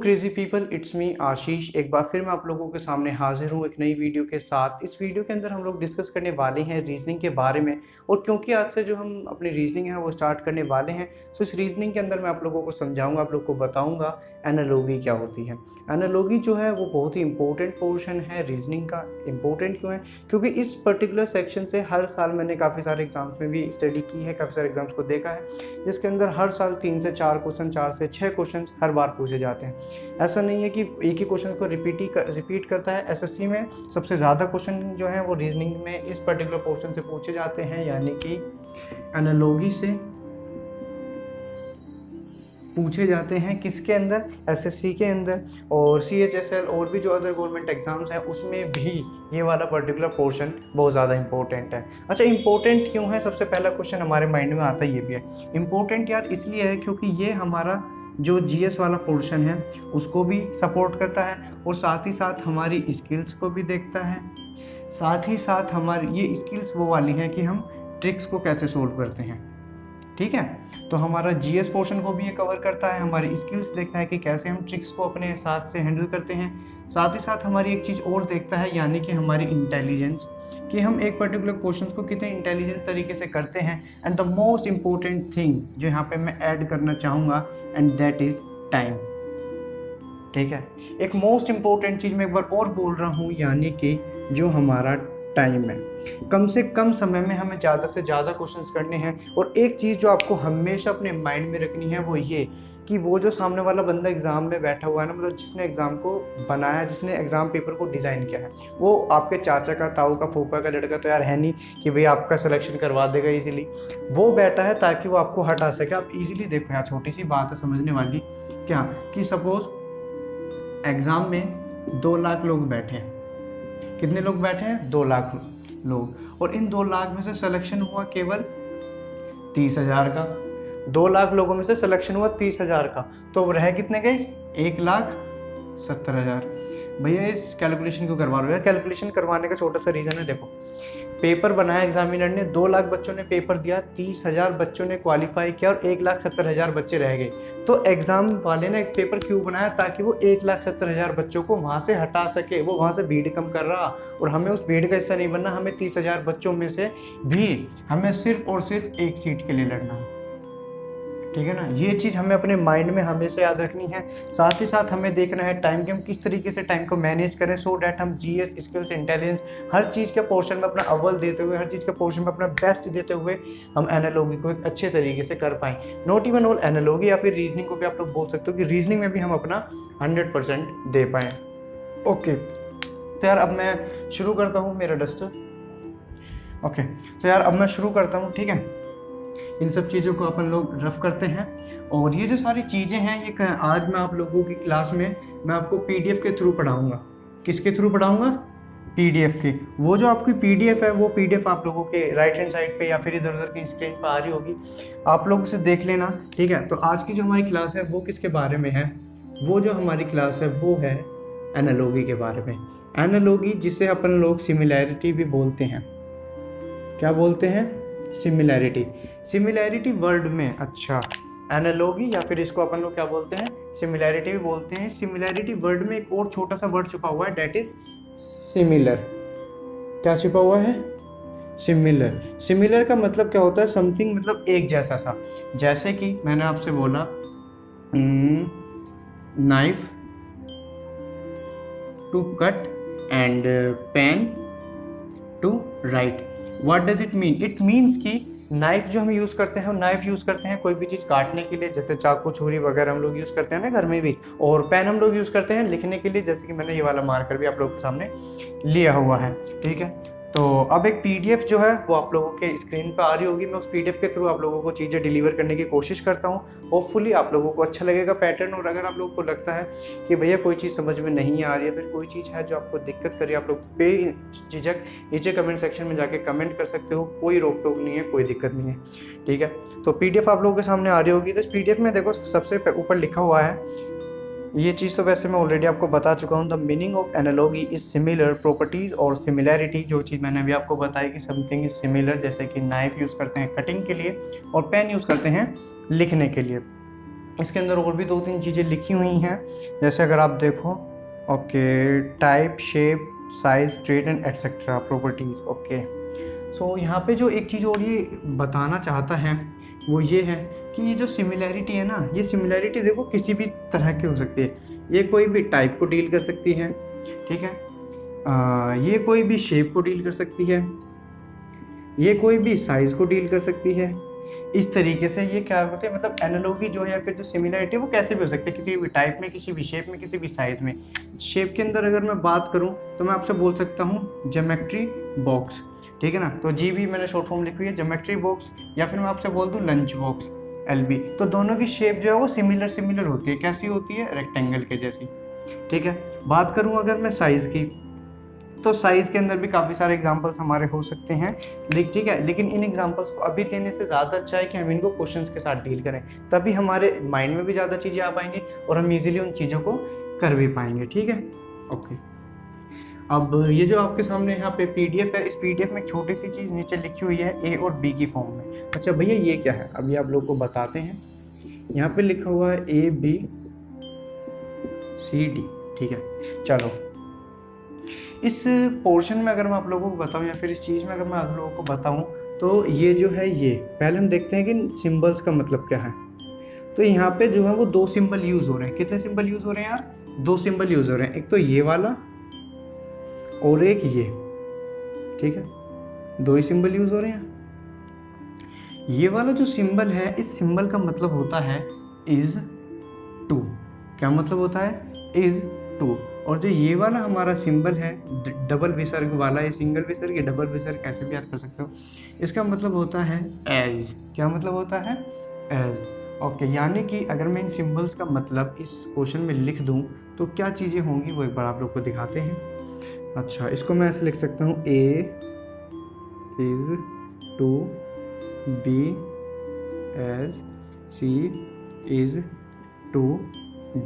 Crazy people, it's me आशीष। एक बार फिर मैं आप लोगों के सामने हाजिर हूँ एक नई वीडियो के साथ। इस वीडियो के अंदर हम लोग डिस्कस करने वाले हैं रीजनिंग के बारे में। और क्योंकि आज से जो हम अपनी रीजनिंग है वो स्टार्ट करने वाले हैं, तो इस रीजनिंग के अंदर मैं आप लोगों को समझाऊंगा, आप लोग को बताऊंगा एनालॉगी क्या होती है। एनालॉगी जो है वो बहुत ही इंपॉर्टेंट पोर्शन है रीजनिंग का। इंपॉर्टेंट क्यों है? क्योंकि इस पर्टिकुलर सेक्शन से हर साल मैंने काफ़ी सारे एग्जाम्स में भी स्टडी की है, काफ़ी सारे एग्जाम्स को देखा है, जिसके अंदर हर साल 3 से 4 क्वेश्चन, 4 से 6 क्वेश्चन हर बार पूछे जाते हैं। ऐसा नहीं है कि एक ही क्वेश्चन को रिपीट करता है। एसएससी में सबसे ज़्यादा क्वेश्चन जो है वो रीजनिंग में इस पर्टिकुलर पोर्शन से पूछे जाते हैं, यानी कि एनालॉगी से पूछे जाते हैं। किसके अंदर? एसएससी के अंदर। और सीएचएसएल और भी जो अदर गवर्नमेंट एग्जाम्स हैं उसमें भी ये वाला पर्टिकुलर पोर्शन बहुत ज़्यादा इंपॉर्टेंट है। अच्छा, इंपॉर्टेंट क्यों है? सबसे पहला क्वेश्चन हमारे माइंड में आता है ये भी है। इंपॉर्टेंट यार इसलिए है क्योंकि ये हमारा जो जीएस वाला पोर्शन है उसको भी सपोर्ट करता है, और साथ ही साथ हमारी स्किल्स को भी देखता है। साथ ही साथ हमारी ये स्किल्स वो वाली हैं कि हम ट्रिक्स को कैसे सोल्व करते हैं। ठीक है, तो हमारा जीएस पोर्शन को भी ये कवर करता है, हमारी स्किल्स देखता है कि कैसे हम ट्रिक्स को अपने साथ से हैंडल करते हैं। साथ ही साथ हमारी एक चीज़ और देखता है, यानी कि हमारी इंटेलिजेंस, कि हम एक पर्टिकुलर क्वेश्चन को कितने इंटेलिजेंस तरीके से करते हैं। And the most important thing जो यहाँ पे मैं ऐड करना चाहूँगा, एंड दैट इज़ टाइम। ठीक है, एक मोस्ट इम्पोर्टेंट चीज़ मैं एक बार और बोल रहा हूँ, यानी कि जो हमारा टाइम है, कम से कम समय में हमें ज़्यादा से ज़्यादा क्वेश्चंस करने हैं। और एक चीज़ जो आपको हमेशा अपने माइंड में रखनी है वो ये कि वो जो सामने वाला बंदा एग्ज़ाम में बैठा हुआ है ना, मतलब जिसने एग्ज़ाम को बनाया, जिसने एग्ज़ाम पेपर को डिज़ाइन किया है, वो आपके चाचा का, ताऊ का, फूफा का लड़का तो यार है नहीं कि भाई आपका सिलेक्शन करवा देगा इजीली। वो बैठा है ताकि वो आपको हटा सके। आप इजीली देखो यार, छोटी सी बात है समझने वाली, क्या कि सपोज एग्ज़ाम में 2 लाख लोग बैठे हैं। कितने लोग बैठे हैं? 2 लाख लोग। और इन 2 लाख में से सिलेक्शन हुआ केवल 30,000 का। 2 लाख लोगों में से सिलेक्शन हुआ 30,000 का, तो रह कितने गए? 1,70,000। भैया इस कैलकुलेशन क्यों करवा रहे हो यार? कैलकुलेशन करवाने का छोटा सा रीज़न है। देखो, पेपर बनाया एग्जामिनर ने, 2 लाख बच्चों ने पेपर दिया, 30,000 बच्चों ने क्वालिफाई किया और 1,70,000 बच्चे रह गए। तो एग्जाम वाले ने एक पेपर क्यों बनाया? ताकि वो 1,70,000 बच्चों को वहाँ से हटा सके। वो वहाँ से भीड़ कम कर रहा, और हमें उस भीड़ का हिस्सा नहीं बनना। हमें 30,000 बच्चों में से भी हमें सिर्फ और सिर्फ एक सीट के लिए लड़ना है। ठीक है ना, ये चीज़ हमें अपने माइंड में हमेशा याद रखनी है। साथ ही साथ हमें देखना है टाइम कि हम किस तरीके से टाइम को मैनेज करें, सो डैट हम जीएस, स्किल्स, इंटेलिजेंस हर चीज़ के पोर्शन में अपना अव्वल देते हुए, हर चीज़ के पोर्शन में अपना बेस्ट देते हुए हम एनालॉगी को एक अच्छे तरीके से कर पाएँ। नॉट इवन ऑल एनालॉगी, या फिर रीजनिंग को भी आप लोग बोल सकते हो कि रीजनिंग में भी हम अपना 100% दे पाएँ। ओके, तो यार अब मैं शुरू करता हूँ। मेरा डस्टर। ओके, तो यार अब मैं शुरू करता हूँ। ठीक है, इन सब चीज़ों को अपन लोग रफ करते हैं। और ये जो सारी चीज़ें हैं ये आज मैं आप लोगों की क्लास में मैं आपको पीडीएफ के थ्रू पढ़ाऊँगा। किसके थ्रू पढ़ाऊँगा? पीडीएफ की। वो जो आपकी पीडीएफ है वो पीडीएफ आप लोगों के राइट हैंड साइड पे या फिर इधर उधर की स्क्रीन पर आ रही होगी, आप लोग उसे देख लेना। ठीक है, तो आज की जो हमारी क्लास है वो किसके बारे में है? वो जो हमारी क्लास है वो है एनालॉगी के बारे में। एनालॉगी, जिसे अपन लोग सिमिलैरिटी भी बोलते हैं। क्या बोलते हैं? सिमिलैरिटी। सिमिलैरिटी वर्ड में, अच्छा, एनालॉगी या फिर इसको अपन लोग क्या बोलते हैं? सिमिलैरिटी भी बोलते हैं। सिमिलैरिटी वर्ड में एक और छोटा सा वर्ड छुपा हुआ है, डेट इज सिमिलर। क्या छुपा हुआ है? सिमिलर। सिमिलर का मतलब क्या होता है? समथिंग, मतलब एक जैसा सा। जैसे कि मैंने आपसे बोला knife to cut and pen to write. What does it mean? It means कि नाइफ जो हम यूज़ करते हैं, हम नाइफ यूज़ करते हैं कोई भी चीज़ काटने के लिए, जैसे चाकू, छुरी वगैरह हम लोग यूज़ करते हैं ना घर में भी। और पेन हम लोग यूज़ करते हैं लिखने के लिए, जैसे कि मैंने ये वाला मार्कर भी आप लोगों के सामने लिया हुआ है। ठीक है, तो अब एक पीडीएफ जो है वो आप लोगों के स्क्रीन पर आ रही होगी। मैं उस पीडीएफ के थ्रू आप लोगों को चीज़ें डिलीवर करने की कोशिश करता हूँ। होपफुली आप लोगों को अच्छा लगेगा पैटर्न। और अगर आप लोगों को लगता है कि भैया कोई चीज़ समझ में नहीं आ रही है, फिर कोई चीज़ है जो आपको दिक्कत कर रही है, आप लोग बेझिझक नीचे कमेंट सेक्शन में जाके कमेंट कर सकते हो। कोई रोक टोक नहीं है, कोई दिक्कत नहीं है। ठीक है, तो पीडीएफ आप लोगों के सामने आ रही होगी। तो इस पीडीएफ में देखो सबसे ऊपर लिखा हुआ है, ये चीज़ तो वैसे मैं ऑलरेडी आपको बता चुका हूँ। The meaning of analogy is similar properties और सिमिलैरिटी। जो चीज़ मैंने अभी आपको बताई कि समथिंग इज सिमिलर, जैसे कि नाइफ यूज़ करते हैं कटिंग के लिए और पेन यूज़ करते हैं लिखने के लिए। इसके अंदर और भी 2-3 चीज़ें लिखी हुई हैं, जैसे अगर आप देखो, okay, type, shape, size, trait and etcetera, properties. Okay, so यहाँ पे जो एक चीज़ और ये बताना चाहता है वो ये है कि ये जो सिमिलैरिटी है ना, ये सिमिलैरिटी देखो किसी भी तरह की हो सकती है। ये कोई भी टाइप को डील कर सकती है, ठीक है, ये कोई भी शेप को डील कर सकती है, ये कोई भी साइज़ को डील कर सकती है। इस तरीके से ये क्या होता है, मतलब एनालॉगी जो है या फिर जो सिमिलैरिटी है वो कैसे भी हो सकती है, किसी भी टाइप में, किसी भी शेप में, किसी भी साइज़ में। शेप के अंदर अगर मैं बात करूं तो मैं आपसे बोल सकता हूं ज्योमेट्री बॉक्स, ठीक है ना, तो जी भी मैंने शॉर्ट फॉर्म लिखी हुई है ज्योमेट्री बॉक्स, या फिर मैं आपसे बोल दूं लंच बॉक्स, LB। तो दोनों की शेप जो है वो सिमिलर होती है। कैसी होती है? रेक्टेंगल के जैसी, ठीक है। बात करूँ अगर मैं साइज़ की, तो साइज़ के अंदर भी काफ़ी सारे एग्जांपल्स हमारे हो सकते हैं, ठीक है, लेकिन इन एग्जांपल्स को अभी देने से ज़्यादा अच्छा है कि हम इनको क्वेश्चंस के साथ डील करें, तभी हमारे माइंड में भी ज़्यादा चीज़ें आ पाएंगी और हम इजीली उन चीज़ों को कर भी पाएंगे, ठीक है। ओके, अब ये जो आपके सामने यहाँ पे PDF है, इस PDF में एक छोटी सी चीज़ नीचे लिखी हुई है A और B की फॉर्म में। अच्छा भैया ये क्या है, अभी आप लोग को बताते हैं। यहाँ पे लिखा हुआ है ABCD, ठीक है। चलो इस पोर्शन में अगर मैं आप लोगों को बताऊं, या फिर इस चीज़ में अगर मैं आप लोगों को बताऊं, तो ये जो है, ये पहले हम देखते हैं कि सिंबल्स का मतलब क्या है। तो यहाँ पे जो है वो 2 सिंबल यूज़ हो रहे हैं। कितने सिंबल यूज़ हो रहे हैं यार? 2 सिंबल यूज़ हो रहे हैं, एक तो ये वाला और एक ये, ठीक है, 2 ही सिंबल यूज़ हो रहे हैं। ये वाला जो सिंबल है, इस सिंबल का मतलब होता है इज टू। क्या मतलब होता है? Is to. और जो ये वाला हमारा सिंबल है डबल विसर्ग वाला, ये सिंगल विसर्ग, ये डबल विसर्ग, ऐसे भी याद कर सकते हो, इसका मतलब होता है एज। क्या मतलब होता है? एज। ओके, यानी कि अगर मैं इन सिंबल्स का मतलब इस क्वेश्चन में लिख दूं तो क्या चीज़ें होंगी वो एक बार आप लोग को दिखाते हैं। अच्छा, इसको मैं ऐसे लिख सकता हूँ, A is to B as C is to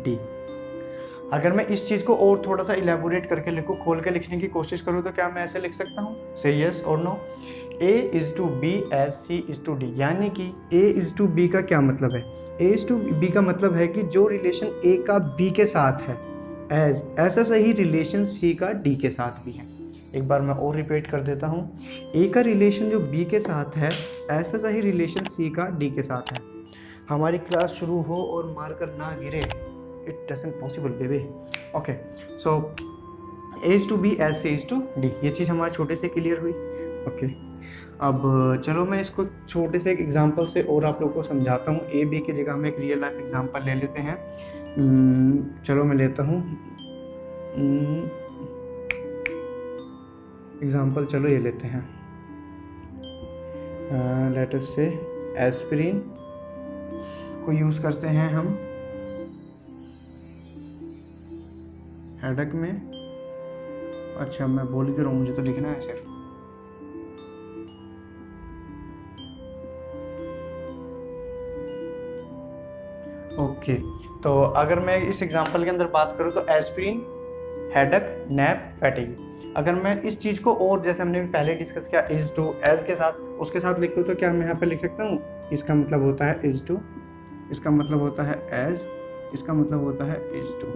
D। अगर मैं इस चीज़ को और थोड़ा सा इलेबोरेट करके लिखूँ, खोल के लिखने की कोशिश करूँ, तो क्या मैं ऐसे लिख सकता हूँ? से यस और no. A is to B as C is to D, यानी कि A is to B का क्या मतलब है? A is to B का मतलब है कि जो रिलेशन A का B के साथ है, एज ऐसा सही रिलेशन C का D के साथ भी है। एक बार मैं और रिपीट कर देता हूँ, A का रिलेशन जो B के साथ है, ऐसा सही रिलेशन C का D के साथ है। हमारी क्लास शुरू हो और मारकर ना गिरे, it doesn't possible baby. Okay, so A is to B as C is to D, ये चीज़ हमारे छोटे से क्लियर हुई। ओके, अब चलो मैं इसको छोटे से एक एग्जांपल से और आप लोगों को समझाता हूँ। A B की जगह में एक रियल लाइफ एग्जांपल ले लेते हैं। चलो मैं लेता हूँ एग्जांपल, चलो ये लेते हैं, लेट अस से एस्पिरिन को यूज़ करते हैं हम हेडेक में। अच्छा, मैं बोल क्यों रहा हूँ, मुझे तो लिखना है सिर्फ। ओके, तो अगर मैं इस एग्जांपल के अंदर बात करूँ तो एस्पिरिन, हेडेक, नैप, फैटिग। अगर मैं इस चीज़ को और जैसे हमने पहले डिस्कस किया इज टू एज के साथ, उसके साथ लिखूँ तो क्या मैं यहाँ पे लिख सकता हूँ? इसका मतलब होता है इज टू, इसका मतलब होता है एज, इसका मतलब होता है इज टू।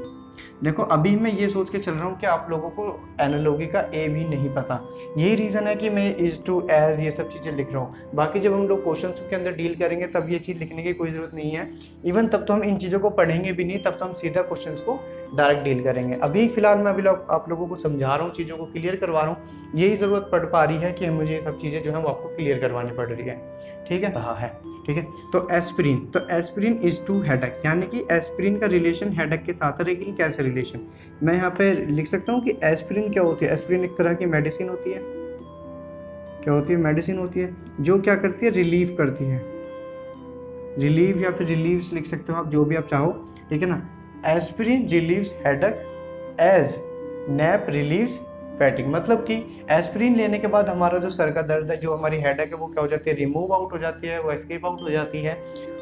देखो अभी मैं ये सोच के चल रहा हूँ कि आप लोगों को एनालॉगी का ए भी नहीं पता, यही रीज़न है कि मैं इज टू एज ये सब चीज़ें लिख रहा हूँ। बाकी जब हम लोग क्वेश्चंस के अंदर डील करेंगे तब ये चीज़ लिखने की कोई ज़रूरत नहीं है। इवन तब तो हम इन चीज़ों को पढ़ेंगे भी नहीं, तब तो हम सीधा क्वेश्चंस को डायरेक्ट डील करेंगे। अभी फिलहाल मैं आप लोगों को समझा रहा हूँ, चीज़ों को क्लियर करवा रहा हूँ, यही ज़रूरत पड़ पा रही है कि मुझे ये सब चीज़ें जो है वो आपको क्लियर करवानी पड़ रही है। ठीक है, हाँ है, ठीक है। तो एस्पिरिन इज टू हेडेक, यानी कि एस्पिरिन का रिलेशन हेडेक के साथ है, लेकिन कैसे रिलेशन? मैं यहाँ पे लिख सकता हूँ कि एस्पिरिन क्या होती है? एस्पिरिन एक तरह की मेडिसिन होती है। क्या होती है? मेडिसिन होती है जो क्या करती है? रिलीव करती है। रिलीव या फिर रिलीव्स लिख सकते हो आप, जो भी आप चाहो, ठीक है ना। Aspirin relieves headache as nap relieves fatigue, मतलब कि एस्पिरिन लेने के बाद हमारा जो सर का दर्द है, जो हमारी हेडेक है, वो क्या हो जाती है? रिमूव आउट हो जाती है, वो एस्केप आउट हो जाती है।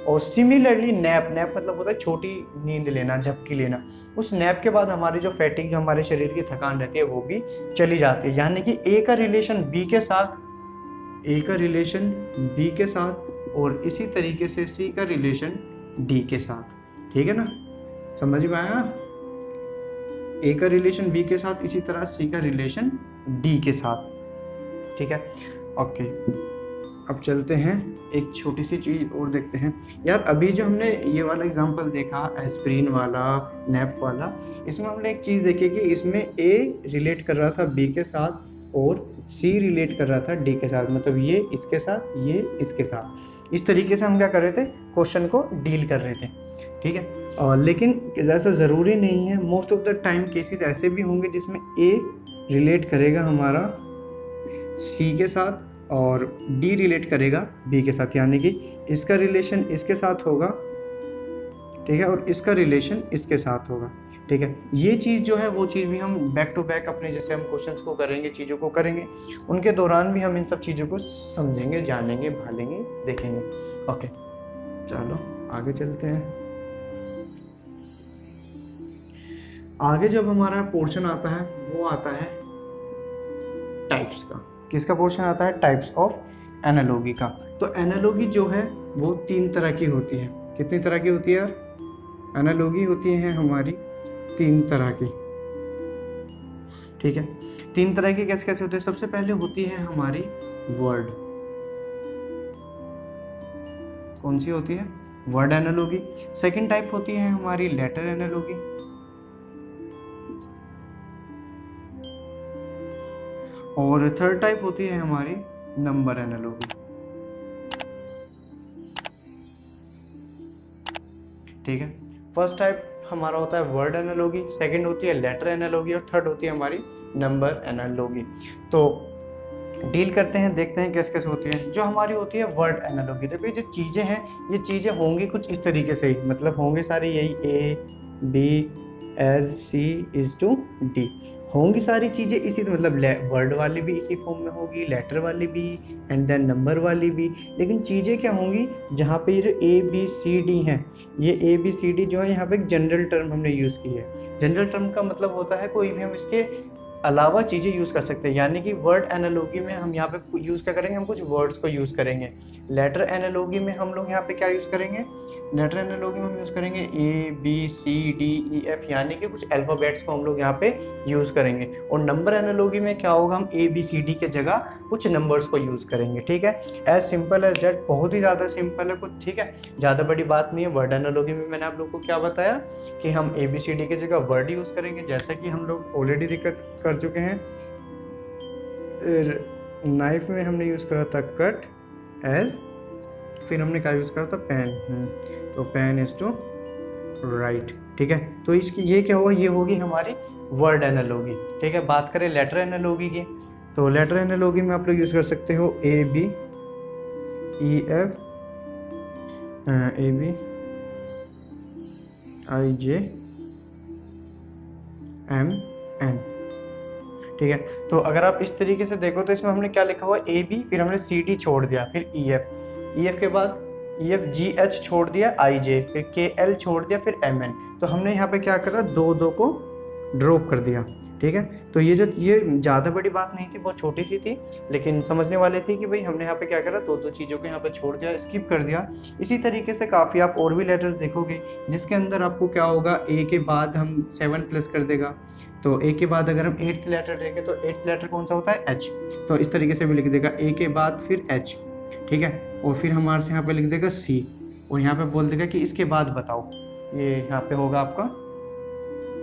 और सिमिलरली नैप मतलब होता है छोटी नींद लेना, झपकी लेना, उस नैप के बाद हमारी जो फैटिग, जो हमारे शरीर की थकान रहती है, वो भी चली जाती है। यानी कि ए का रिलेशन बी के साथ, ए का रिलेशन बी के साथ, और इसी तरीके से सी का रिलेशन डी के साथ। ठीक है ना, समझ में आया। ए का रिलेशन बी के साथ, इसी तरह सी का रिलेशन डी के साथ, ठीक है। ओके, अब चलते हैं एक छोटी सी चीज़ और देखते हैं यार। अभी जो हमने ये वाला एग्जांपल देखा एस्प्रिन वाला, नैप वाला, इसमें हमने एक चीज़ देखी कि इसमें ए रिलेट कर रहा था बी के साथ और सी रिलेट कर रहा था डी के साथ, मतलब ये इसके साथ, ये इसके साथ। इस तरीके से हम क्या कर रहे थे, क्वेश्चन को डील कर रहे थे, ठीक है। और लेकिन ऐसा ज़रूरी नहीं है, most of the time cases ऐसे भी होंगे जिसमें ए रिलेट करेगा हमारा सी के साथ और डी रिलेट करेगा बी के साथ, यानी कि इसका रिलेशन इसके साथ होगा, ठीक है, और इसका रिलेशन इसके साथ होगा, ठीक है। ये चीज़ जो है वो चीज़ भी हम बैक टू बैक अपने जैसे हम क्वेश्चंस को करेंगे, चीज़ों को करेंगे, उनके दौरान भी हम इन सब चीज़ों को समझेंगे, जानेंगे, भालेंगे, देखेंगे। ओके, चलो आगे चलते हैं। आगे जब हमारा पोर्शन आता है वो आता है टाइप्स का। किसका पोर्शन आता है, टाइप्स ऑफ एनालॉजी का। तो एनालॉजी जो है वो 3 तरह की होती है। कितनी तरह की होती है यार, एनालॉजी होती है हमारी 3 तरह की, ठीक है। 3 तरह की कैसे कैसे होते हैं, सबसे पहले होती है हमारी वर्ड। कौन सी होती है, वर्ड एनालॉजी। सेकंड टाइप होती है हमारी लेटर एनालॉजी, और थर्ड टाइप होती है हमारी नंबर एनालॉजी, ठीक है। फर्स्ट टाइप हमारा होता है वर्ड एनालॉजी, सेकंड होती है लेटर एनालॉजी, और थर्ड होती है हमारी नंबर एनालॉजी। तो डील करते हैं, देखते हैं कैसे कैसे होती है। जो हमारी होती है वर्ड एनालॉजी, देखिए जो चीज़ें हैं ये चीज़ें होंगी कुछ इस तरीके से ही, मतलब होंगे सारी यही A B as C is to D, होंगी सारी चीज़ें इसी, मतलब वर्ड वाली भी इसी फॉर्म में होगी, लेटर वाली भी, एंड देन नंबर वाली भी। लेकिन चीज़ें क्या होंगी, जहाँ पे ये जो ए बी सी डी हैं, ये ए बी सी डी जो है यहाँ पे एक जनरल टर्म हमने यूज़ की है। जनरल टर्म का मतलब होता है कोई भी हम इसके अलावा चीज़ें यूज़ कर सकते हैं, यानी कि वर्ड एनालॉजी में हम यहाँ पे यूज़ क्या करेंगे, हम कुछ वर्ड्स को यूज़ करेंगे। लेटर एनालॉजी में हम लोग यहाँ पे क्या यूज़ करेंगे, लेटर एनालॉजी में हम यूज़ करेंगे A B C D E F, यानी कि कुछ अल्फ़ाबेट्स को हम लोग यहाँ पे यूज़ करेंगे। और नंबर एनालॉजी में क्या होगा, हम ए बी सी डी के जगह कुछ नंबर्स को यूज़ करेंगे, ठीक है। एज सिंपल एज दैट, बहुत ही ज़्यादा सिंपल है कुछ, ठीक है, ज़्यादा बड़ी बात नहीं है। वर्ड एनालॉजी में मैंने आप लोग को क्या बताया कि हम ए बी सी डी की जगह वर्ड यूज़ करेंगे, जैसा कि हम लोग ऑलरेडी दिक्कत कर चुके हैं। नाइफ में हमने यूज़ करा था कट एज, फिर हमने क्या यूज़ करा था, पेन, तो पेन इज टू राइट, ठीक है। तो इसकी ये क्या होगा, ये होगी हमारी वर्ड एनालॉजी, ठीक है। बात करें लेटर एनालॉजी की, तो लेटर एनालॉजी में आप लोग यूज़ कर सकते हो A B E F, A B I J M N, ठीक है। तो अगर आप इस तरीके से देखो तो इसमें हमने क्या लिखा हुआ, ए बी, फिर हमने सी डी छोड़ दिया, फिर ई एफ के बाद ई एफ जी एच छोड़ दिया, आई जे, फिर के एल छोड़ दिया, फिर एम एन। तो हमने यहाँ पे क्या करा, दो दो को ड्रॉप कर दिया, ठीक है। तो ये ज़्यादा बड़ी बात नहीं थी, बहुत छोटी सी थी, लेकिन समझने वाले थी कि भाई हमने यहाँ पे क्या करा, दो दो चीज़ों को यहाँ पे छोड़ दिया, स्किप कर दिया। इसी तरीके से काफ़ी आप और भी लेटर्स देखोगे जिसके अंदर आपको क्या होगा, ए के बाद हम 7 प्लस कर देगा, तो ए के बाद अगर हम 8th लेटर देखें तो 8th लेटर कौन सा होता है, एच, तो इस तरीके से भी लिख देगा ए के बाद फिर एच, ठीक है। और फिर हमारे से यहाँ पे लिख देगा सी, और यहाँ पे बोल देगा कि इसके बाद बताओ, ये यहाँ पे होगा आपका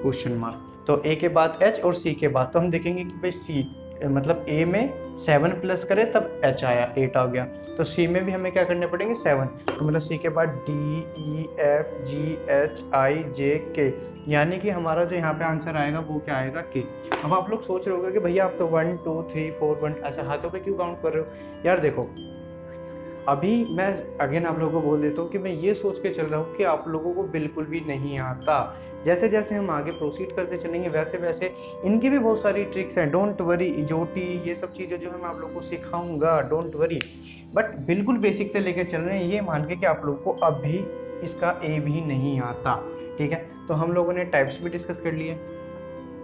क्वेश्चन मार्क। तो ए के बाद एच और सी के बाद, तो हम देखेंगे कि भाई सी मतलब ए में 7 प्लस करे तब एच आया, 8 आ गया, तो सी में भी हमें क्या करने पड़ेंगे, 7, तो मतलब सी के बाद D E F G H I J K, यानी कि हमारा जो यहाँ पे आंसर आएगा वो क्या आएगा, के। अब आप लोग सोच रहे होगे कि भैया आप तो 1 2 3 4 1 ऐसे हाथों पे क्यों काउंट कर रहे हो। यार देखो, अभी मैं अगेन आप लोगों को बोल देता हूँ कि मैं ये सोच के चल रहा हूँ कि आप लोगों को बिल्कुल भी नहीं आता। जैसे जैसे हम आगे प्रोसीड करते चलेंगे वैसे वैसे इनकी भी बहुत सारी ट्रिक्स हैं, डोंट वरी, इजोटी, ये सब चीज़ें जो है मैं आप लोगों को सिखाऊंगा, डोंट वरी। बट बिल्कुल बेसिक से लेकर चल रहे हैं, ये मान के कि आप लोगों को अभी इसका ए भी नहीं आता, ठीक है। तो हम लोगों ने टाइप्स भी डिस्कस कर लिए।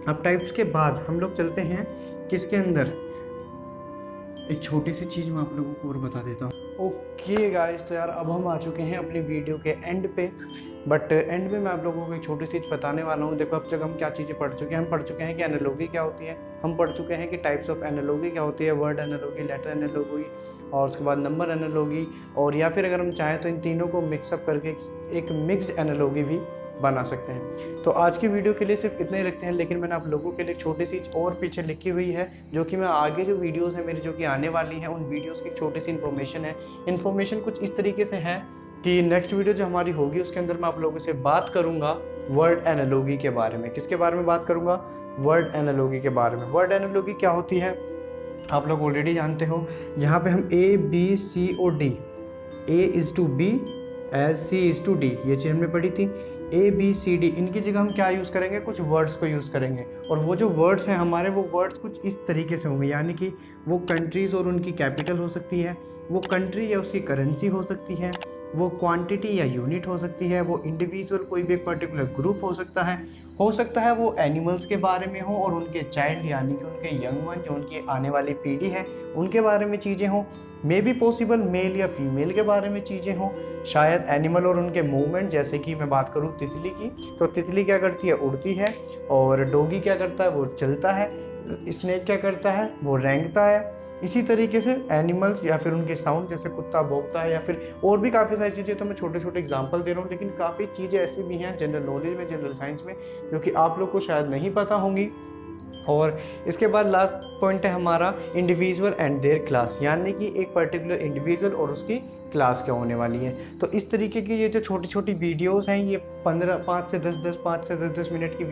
अब टाइप्स के बाद हम लोग चलते हैं किसके अंदर, एक छोटी सी चीज़ मैं आप लोगों को और बता देता हूँ। ओके गाइस, तो यार अब हम आ चुके हैं अपनी वीडियो के एंड पे। बट एंड में मैं आप लोगों को एक छोटी चीज़ बताने वाला हूँ। देखो अब तक हम क्या चीज़ें पढ़ चुके हैं। हम पढ़ चुके हैं कि एनालॉजी क्या होती है, हम पढ़ चुके हैं कि टाइप्स ऑफ एनालॉजी क्या होती है, वर्ड एनालॉजी, लेटर एनालॉजी, और उसके बाद नंबर एनालॉजी, और या फिर अगर हम चाहें तो इन तीनों को मिक्सअप करके एक मिक्स्ड एनालॉजी भी बना सकते हैं। तो आज की वीडियो के लिए सिर्फ इतना ही रखते हैं, लेकिन मैंने आप लोगों के लिए एक छोटी सी और पीछे लिखी हुई है, जो कि मैं आगे जो वीडियोस हैं मेरी जो कि आने वाली हैं, उन वीडियोस की छोटी सी इन्फॉर्मेशन है। इन्फॉर्मेशन कुछ इस तरीके से है कि नेक्स्ट वीडियो जो हमारी होगी उसके अंदर मैं आप लोगों से बात करूंगा वर्ड एनालॉजी के बारे में। किसके बारे में बात करूंगा? वर्ड एनालॉजी के बारे में। वर्ड एनालॉजी क्या होती है आप लोग ऑलरेडी जानते हो। जहाँ पे हम ए बी सी और D, A is to B as C is to D, ये चीज़ हमने पढ़ी थी। ए बी सी डी, इनकी जगह हम क्या यूज़ करेंगे? कुछ वर्ड्स को यूज़ करेंगे, और वो जो वर्ड्स हैं हमारे, वो वर्ड्स कुछ इस तरीके से होंगे, यानी कि वो कंट्रीज़ और उनकी कैपिटल हो सकती है, वो कंट्री या उसकी करेंसी हो सकती है, वो क्वांटिटी या यूनिट हो सकती है, वो इंडिविजुअल कोई भी एक पर्टिकुलर ग्रुप हो सकता है वो एनिमल्स के बारे में हो और उनके चाइल्ड यानी कि उनके यंग वन, जो उनकी आने वाली पीढ़ी है, उनके बारे में चीज़ें हों। मे बी पॉसिबल मेल या फीमेल के बारे में चीज़ें हों, शायद एनिमल और उनके मूवमेंट, जैसे कि मैं बात करूँ तितली की, तो तितली क्या करती है? उड़ती है। और डॉगी क्या करता है? वो चलता है। स्नेक क्या करता है? वो रेंगता है। इसी तरीके से एनिमल्स या फिर उनके साउंड, जैसे कुत्ता भौंकता है, या फिर और भी काफ़ी सारी चीज़ें। तो मैं छोटे छोटे एग्जांपल दे रहा हूँ, लेकिन काफ़ी चीज़ें ऐसी भी हैं जनरल नॉलेज में, जनरल साइंस में, जो कि आप लोग को शायद नहीं पता होंगी। और इसके बाद लास्ट पॉइंट है हमारा इंडिविजुअल एंड देयर क्लास, यानी कि एक पर्टिकुलर इंडिविजुअल और उसकी क्लास क्या होने वाली है। तो इस तरीके की ये जो छोटी छोटी वीडियोस हैं, ये 5 से 10 मिनट की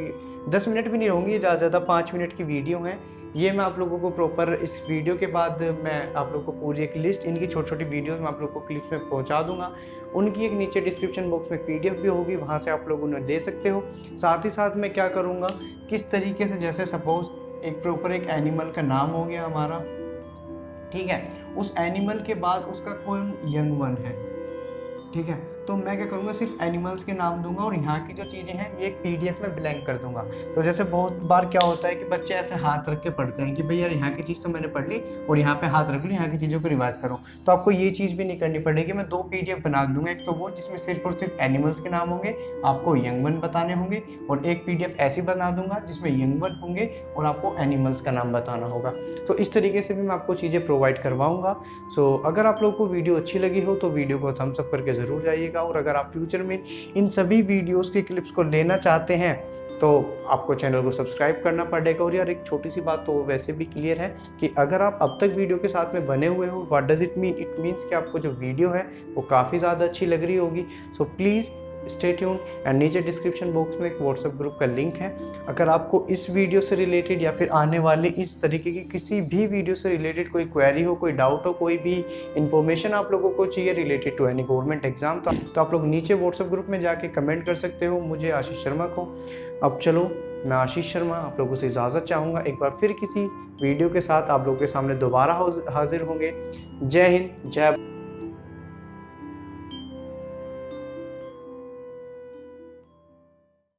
10 मिनट भी नहीं होंगी, ज़्यादा ज़्यादा 5 मिनट की वीडियो हैं। ये मैं आप लोगों को प्रॉपर इस वीडियो के बाद मैं आप लोगों को पूरी एक लिस्ट इनकी छोटी छोटी वीडियोस मैं आप लोगों को क्लिप्स में पहुंचा दूंगा। उनकी एक नीचे डिस्क्रिप्शन बॉक्स में PDF भी होगी, वहाँ से आप लोग उन्हें ले सकते हो। साथ ही साथ मैं क्या करूँगा, किस तरीके से, जैसे सपोज एक प्रॉपर एक एनिमल का नाम हो गया हमारा, ठीक है, उस एनिमल के बाद उसका कोई यंग वन है, ठीक है, तो मैं क्या करूँगा, सिर्फ एनिमल्स के नाम दूंगा और यहाँ की जो चीज़ें हैं ये एक PDF में ब्लैंक कर दूंगा। तो जैसे बहुत बार क्या होता है कि बच्चे ऐसे हाथ रख के पढ़ते हैं कि भाई यार यहाँ की चीज़ तो मैंने पढ़ ली और यहाँ पे हाथ रख ली, यहाँ की चीज़ों को रिवाइज करूँ। तो आपको ये चीज़ भी नहीं करनी पड़ेगी, मैं 2 PDF बना दूंगा। एक तो वो जिसमें सिर्फ और सिर्फ एनिमल्स के नाम होंगे, आपको यंग वन बताने होंगे, और एक PDF ऐसी बना दूंगा जिसमें यंग वन होंगे और आपको एनिमल्स का नाम बताना होगा। तो इस तरीके से भी मैं आपको चीज़ें प्रोवाइड करवाऊँगा। सो अगर आप लोगों को वीडियो अच्छी लगी हो तो वीडियो को थम्स अप करके ज़रूर जाइएगा, और अगर आप फ्यूचर में इन सभी वीडियोस की क्लिप्स को लेना चाहते हैं तो आपको चैनल को सब्सक्राइब करना पड़ेगा। और यार एक छोटी सी बात तो वैसे भी क्लियर है कि अगर आप अब तक वीडियो के साथ में बने हुए हो, what does it mean? It means कि आपको जो वीडियो है वो काफ़ी ज़्यादा अच्छी लग रही होगी। So please stay tune. And नीचे डिस्क्रिप्शन बॉक्स में एक व्हाट्सएप ग्रुप का लिंक है। अगर आपको इस वीडियो से रिलेटेड या फिर आने वाले इस तरीके की किसी भी वीडियो से रिलेटेड कोई क्वेरी हो, कोई डाउट हो, कोई भी इन्फॉर्मेशन आप लोगों को चाहिए related to any government exam, तो आप लोग नीचे व्हाट्सएप ग्रुप में जाके कमेंट कर सकते हो मुझे, आशीष शर्मा को। अब चलो, मैं आशीष शर्मा आप लोगों से इजाज़त चाहूँगा। एक बार फिर किसी वीडियो के साथ आप लोगों के सामने दोबारा हाजिर होंगे। जय हिंद, जय